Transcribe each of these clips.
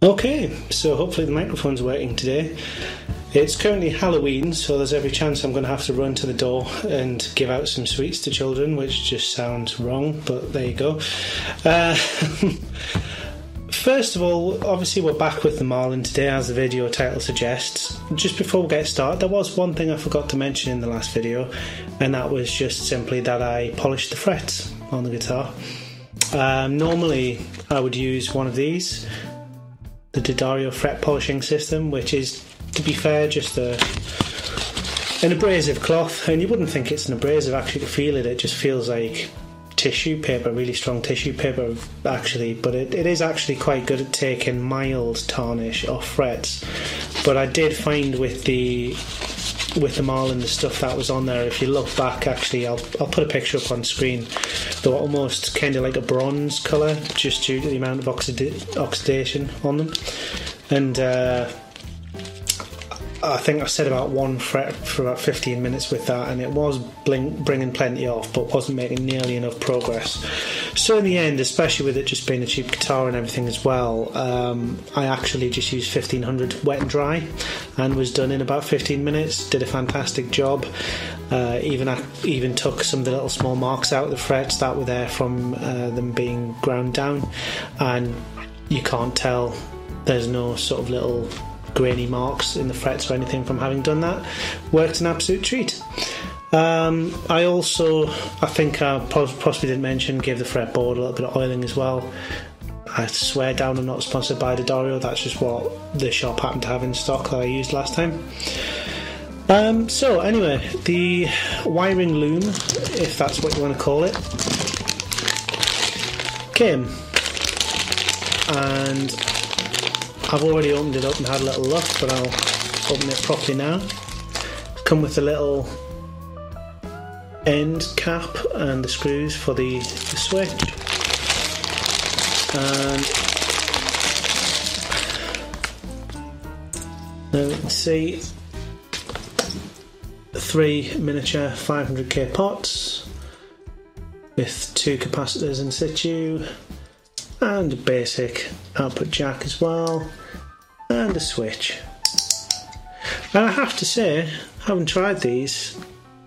Okay, so hopefully the microphone's working today. It's currently Halloween, so there's every chance I'm going to have to run to the door and give out some sweets to children, which just sounds wrong, but there you go. First of all, obviously we're back with the Marlin today, as the video title suggests. Just before we get started, there was one thing I forgot to mention in the last video, and that was just simply that I polished the frets on the guitar. Normally I would use one of these, the Daddario fret polishing system, which is, to be fair, just an abrasive cloth, and you wouldn't think it's an abrasive actually to feel it. It just feels like tissue paper, really strong tissue paper actually, but it is actually quite good at taking mild tarnish off frets. But I did find with the Marlin, the stuff that was on there, if you look back, actually I'll put a picture up on screen, they were almost kind of like a bronze colour just due to the amount of oxidation on them. And I think I said about one fret for about 15 minutes with that, and it was bringing plenty off, but wasn't making nearly enough progress. So in the end, especially with it just being a cheap guitar and everything as well, I actually just used 1500 wet and dry and was done in about 15 minutes. Did a fantastic job. Even took some of the little small marks out of the frets that were there from them being ground down, and you can't tell, there's no sort of little grainy marks in the frets or anything from having done that. Worked an absolute treat. I also, I think I possibly didn't mention, gave the fretboard a little bit of oiling as well. I swear down I'm not sponsored by Daddario, that's just what the shop happened to have in stock that I used last time. So anyway, the wiring loom, if that's what you want to call it, came, and I've already opened it up and had a little look, but I'll open it properly now. Come with a little end cap and the screws for the switch. And now we can see 3 miniature 500k pots with 2 capacitors in situ, and a basic output jack as well, and a switch. And I have to say, having tried these,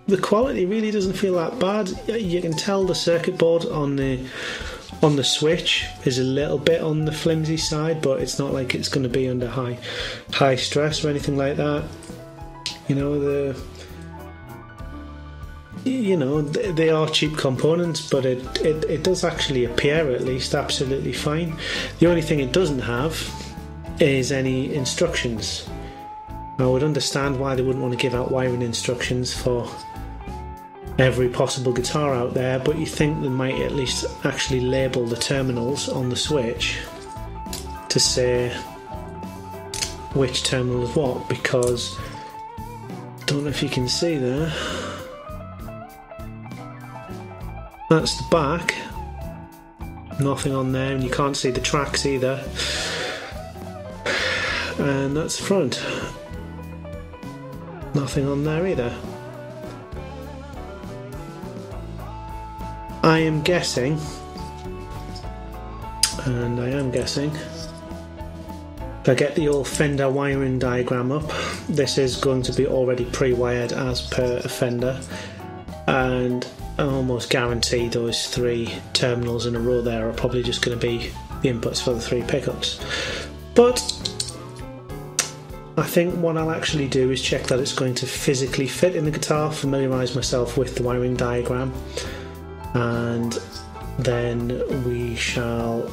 the quality really doesn't feel that bad. You can tell the circuit board on the switch is a little bit on the flimsy side, but it's not like it's going to be under high stress or anything like that. They are cheap components, but it does actually appear, at least, absolutely fine. The only thing it doesn't have is any instructions. I would understand why they wouldn't want to give out wiring instructions for every possible guitar out there, but you think they might at least actually label the terminals on the switch to say which terminal is what, because I don't know if you can see there, that's the back, nothing on there, and you can't see the tracks either, and that's the front, nothing on there either. I am guessing, if I get the old Fender wiring diagram up, this is going to be already pre-wired as per a Fender, and I almost guarantee those 3 terminals in a row there are probably just going to be the inputs for the 3 pickups. But I think what I'll actually do is check that it's going to physically fit in the guitar, familiarise myself with the wiring diagram, and then we shall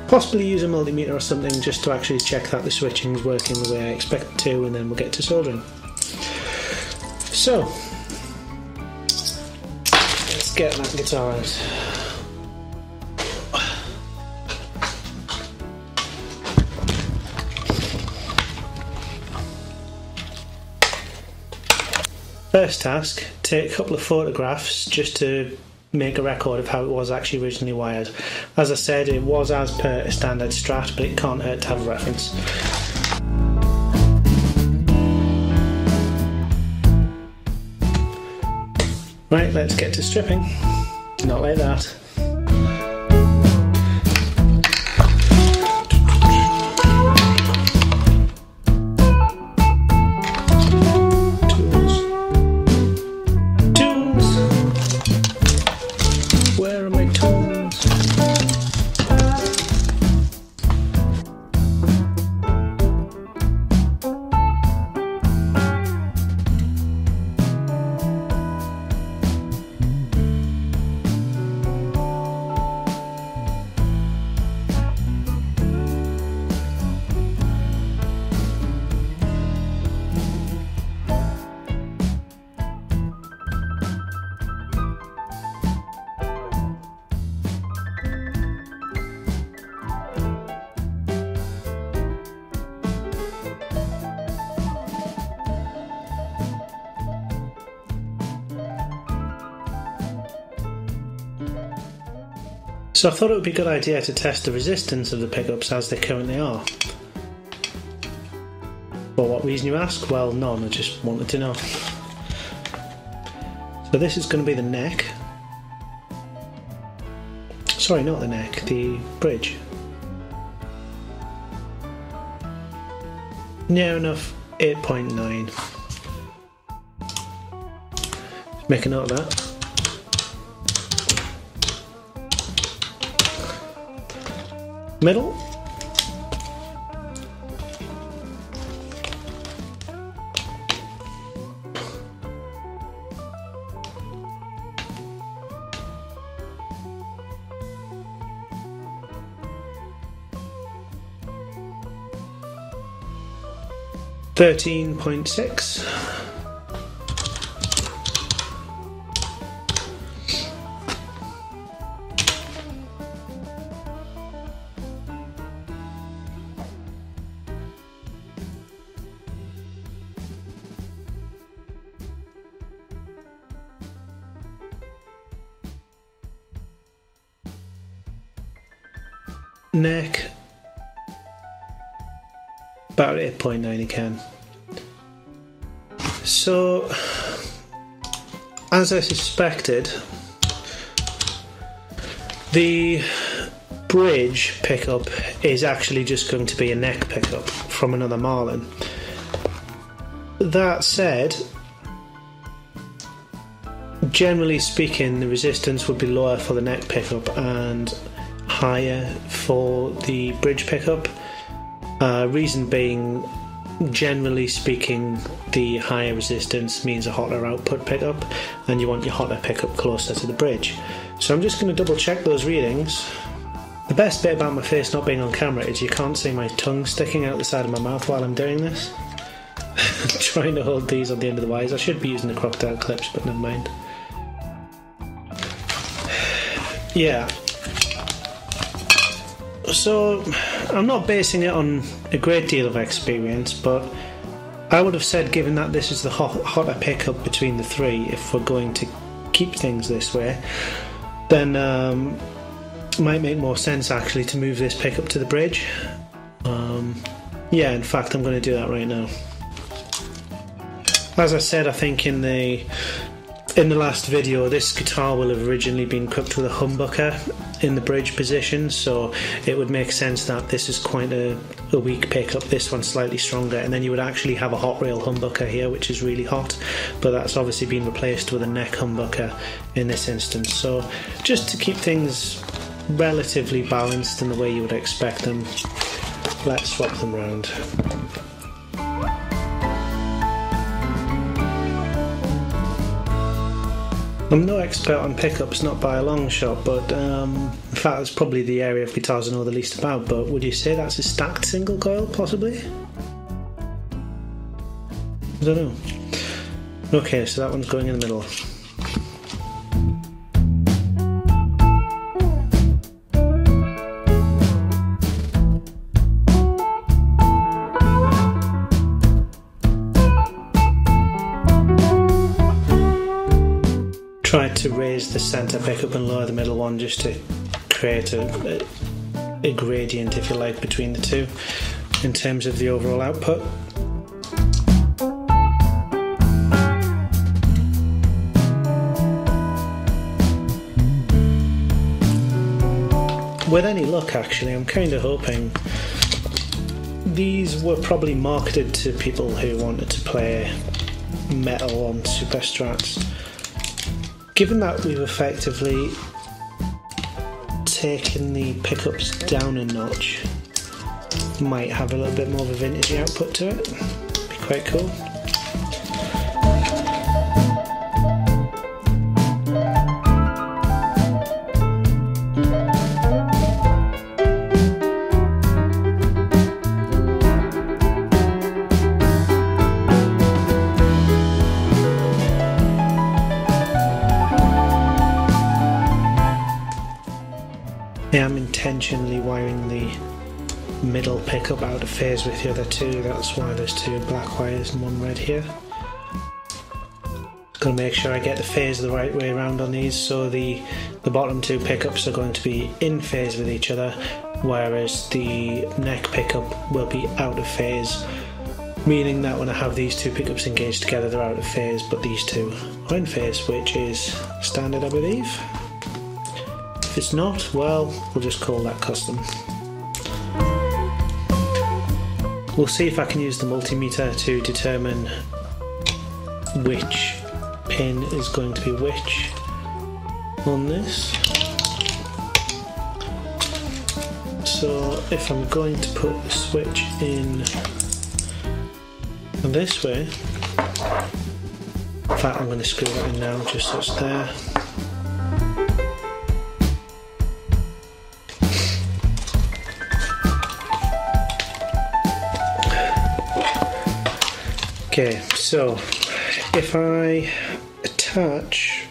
possibly use a multimeter or something just to actually check that the switching is working the way I expect it to, and then we'll get to soldering. So, let's get that guitar out. First task, take a couple of photographs just to make a record of how it was actually originally wired. As I said, it was as per a standard Strat, but it can't hurt to have a reference. Right, let's get to stripping. Not like that. So I thought it would be a good idea to test the resistance of the pickups as they currently are. For what reason, you ask? Well, none, I just wanted to know. So this is going to be the neck. Sorry, not the neck, the bridge. Near enough, 8.9. Make a note of that. Middle. $13.6. Neck, about 8.9 again. So, as I suspected, the bridge pickup is actually just going to be a neck pickup from another Marlin. That said, generally speaking, the resistance would be lower for the neck pickup and higher for the bridge pickup. Reason being, generally speaking, the higher resistance means a hotter output pickup, and you want your hotter pickup closer to the bridge. So I'm just going to double check those readings. The best bit about my face not being on camera is you can't see my tongue sticking out the side of my mouth while I'm doing this. I'm trying to hold these on the end of the wires. I should be using the crocodile clips, but never mind. Yeah. So, I'm not basing it on a great deal of experience, but I would have said, given that this is the hotter pickup between the three, if we're going to keep things this way, then it might make more sense actually to move this pickup to the bridge. Yeah, in fact, I'm going to do that right now. As I said, I think in the last video, this guitar will have originally been equipped with a humbucker in the bridge position, so it would make sense that this is quite a weak pickup, this one's slightly stronger, and then you would actually have a hot rail humbucker here, which is really hot, but that's obviously been replaced with a neck humbucker in this instance. So just to keep things relatively balanced in the way you would expect them, let's swap them round. I'm no expert on pickups, not by a long shot, but in fact that's probably the area of guitars I know the least about, but would you say that's a stacked single coil, possibly? I don't know. Okay, so that one's going in the middle. Tried to raise the centre pickup and lower the middle one just to create a gradient, if you like, between the two in terms of the overall output. With any luck, actually, I'm kind of hoping these were probably marketed to people who wanted to play metal on super strats. Given that we've effectively taken the pickups down a notch, might have a little bit more of a vintage output to it. Be quite cool. I'm intentionally wiring the middle pickup out of phase with the other two, that's why there's two black wires and one red here. It's Going to make sure I get the phase the right way around on these, so the bottom two pickups are going to be in phase with each other, whereas the neck pickup will be out of phase, meaning that when I have these two pickups engaged together they're out of phase, but these two are in phase, which is standard, I believe. If it's not, well, we'll just call that custom. We'll see if I can use the multimeter to determine which pin is going to be which on this. So if I'm going to put the switch in this way, in fact I'm going to screw that in now just so it's there. Okay, so if I attach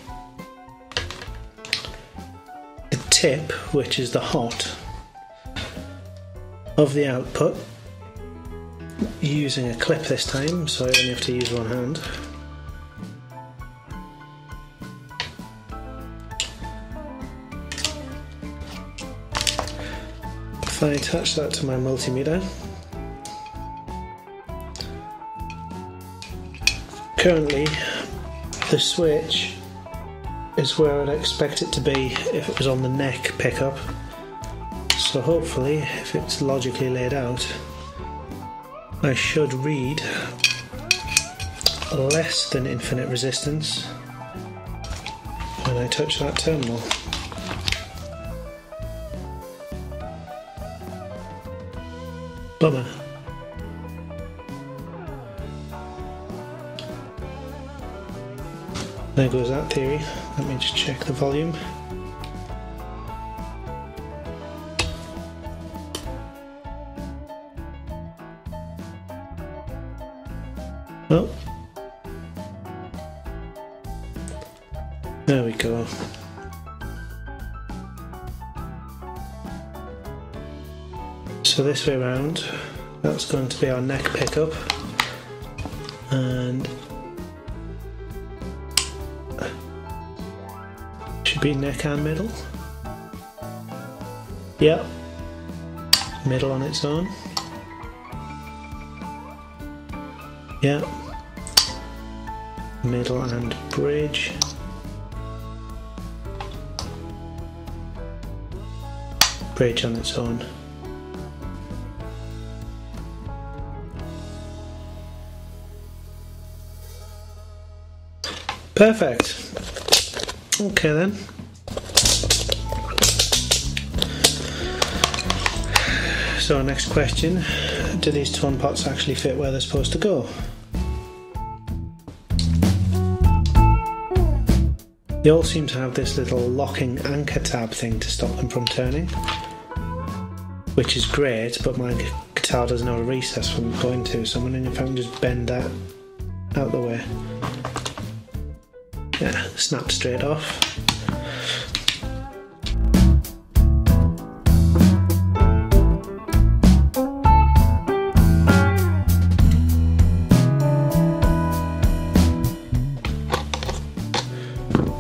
the tip, which is the hot, of the output, using a clip this time, so I only have to use one hand. If I attach that to my multimeter, currently the switch is where I'd expect it to be if it was on the neck pickup, so hopefully if it's logically laid out I should read less than infinite resistance when I touch that terminal. Bummer. There goes that theory. Let me just check the volume. Oh. There we go. So this way around, that's going to be our neck pickup, and should be neck and middle. Yep, middle on its own. Yep, middle and bridge. Bridge on its own. Perfect. Okay then. So next question, do these tone pots actually fit where they're supposed to go? They all seem to have this little locking anchor tab thing to stop them from turning, which is great, but my guitar doesn't have a recess for me going to, so I'm wondering if I can just bend that out the way. Yeah, snap straight off.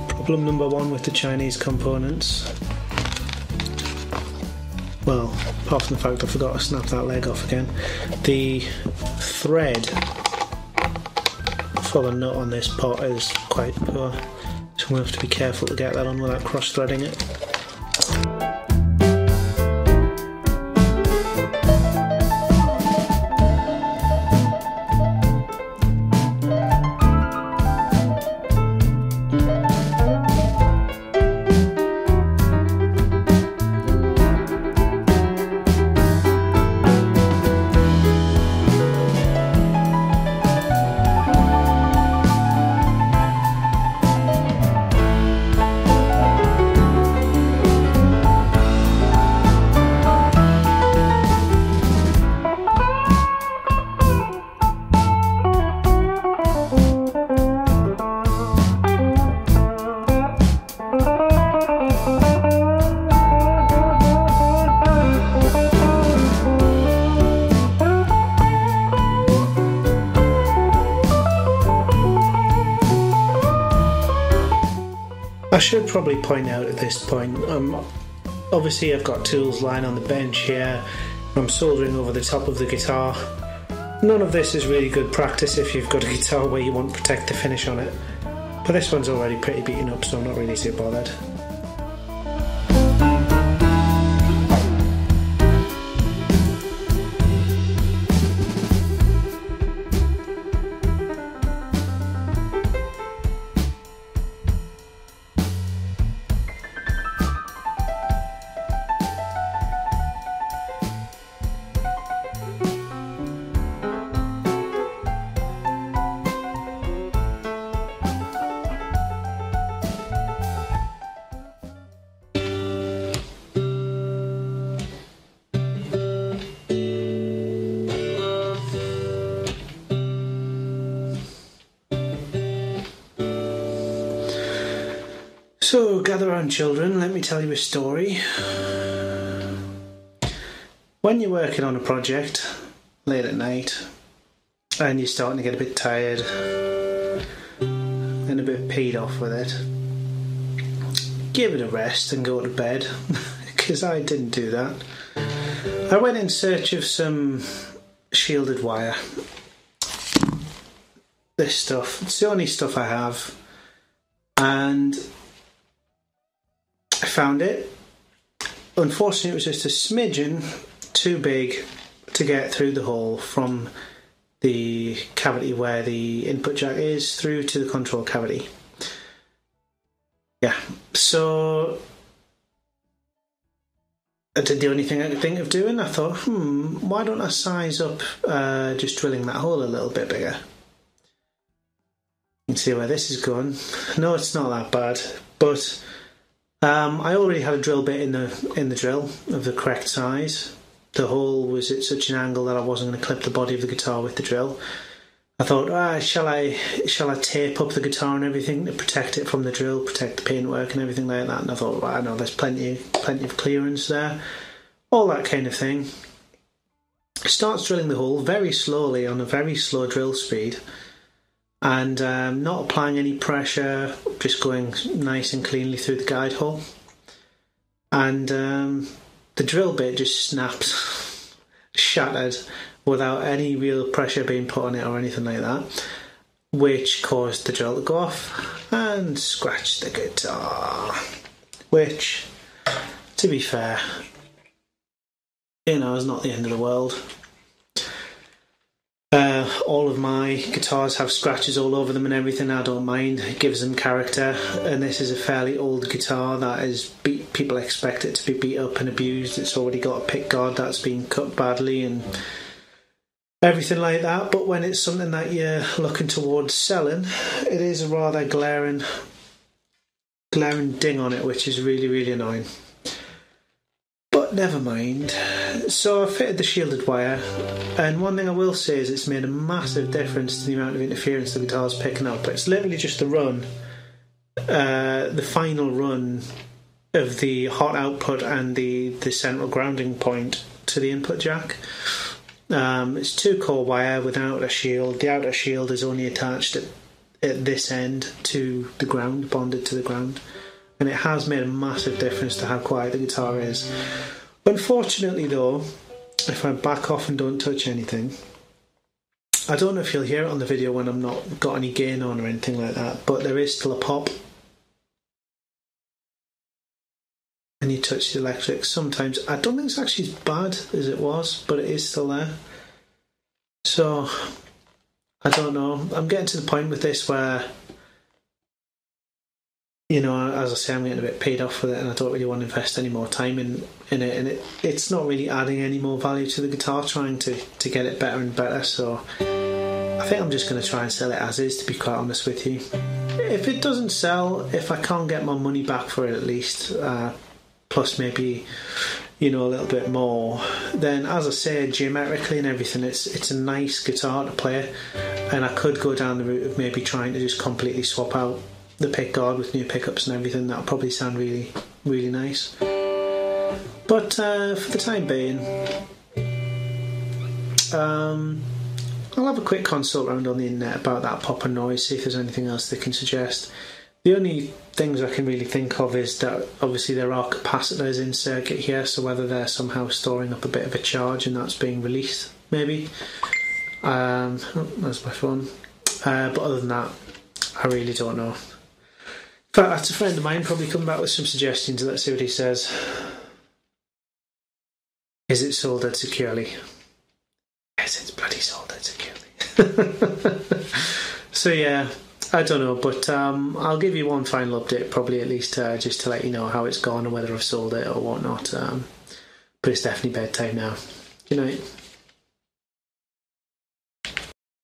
Problem number one with the Chinese components, well, apart from the fact I forgot to snap that leg off again, the thread for the nut on this pot is quite poor, so we'll have to be careful to get that on without cross-threading it. I should probably point out at this point, obviously I've got tools lying on the bench here. I'm soldering over the top of the guitar. None of this is really good practice if you've got a guitar where you want to protect the finish on it. But this one's already pretty beaten up, so I'm not really too bothered. So, gather round children, let me tell you a story. When you're working on a project late at night and you're starting to get a bit tired and a bit peed off with it, give it a rest and go to bed, because I didn't do that. I went in search of some shielded wire. This stuff, it's the only stuff I have, and I found it. Unfortunately, it was just a smidgen too big to get through the hole from the cavity where the input jack is through to the control cavity. Yeah, so I did the only thing I could think of doing. I thought, why don't I size up just drilling that hole a little bit bigger? You can see where this is going. No, it's not that bad, but I already had a drill bit in the drill of the correct size. The hole was at such an angle that I wasn't going to clip the body of the guitar with the drill. I thought, shall I tape up the guitar and everything to protect it from the drill, protect the paintwork and everything like that? And I thought, I know there's plenty of clearance there, all that kind of thing. Starts drilling the hole very slowly on a very slow drill speed, and not applying any pressure, just going nice and cleanly through the guide hole. And the drill bit just snapped, shattered, without any real pressure being put on it or anything like that, which caused the drill to go off and scratch the guitar. Which, to be fair, is not the end of the world. All of my guitars have scratches all over them and everything. I don't mind, it gives them character, and this is a fairly old guitar that is people expect it to be beat up and abused. It's already got a pick guard that's been cut badly and everything like that, but when it's something that you're looking towards selling, it is a rather glaring ding on it, which is really, really annoying. But never mind. So I fitted the shielded wire, and one thing I will say is it's made a massive difference to the amount of interference the guitar's picking up. It's literally just the run, the final run of the hot output and the central grounding point to the input jack. It's 2-core wire with an outer shield. The outer shield is only attached at this end to the ground, bonded to the ground, and it has made a massive difference to how quiet the guitar is. Unfortunately though, if I back off and don't touch anything, I don't know if you'll hear it on the video when I'm not got any gain on or anything like that, but there is still a pop. And you touch the electric sometimes. I don't think it's actually as bad as it was, but it is still there. So, I don't know. I'm getting to the point with this where, as I say, I'm getting a bit paid off with it, and I don't really want to invest any more time in it, and it's not really adding any more value to the guitar, trying to get it better and better. So I think I'm just going to try and sell it as is, to be quite honest with you. If it doesn't sell, if I can't get my money back for it at least, plus maybe a little bit more, then as I say, geometrically and everything, it's a nice guitar to play, and I could go down the route of maybe trying to just completely swap out the pick guard with new pickups and everything. That'll probably sound really, really nice. But for the time being, I'll have a quick consult around on the internet about that pop and noise, see if there's anything else they can suggest. The only things I can really think of is that obviously there are capacitors in circuit here, so whether they're somehow storing up a bit of a charge and that's being released, maybe. Oh, there's my phone. But other than that, I really don't know. In fact, that's a friend of mine probably come back with some suggestions. Let's see what he says. Is it soldered securely? Yes, it's bloody soldered securely. So yeah, I don't know, but I'll give you one final update, probably at least just to let you know how it's gone and whether I've sold it or whatnot. But it's definitely bedtime now. Good night.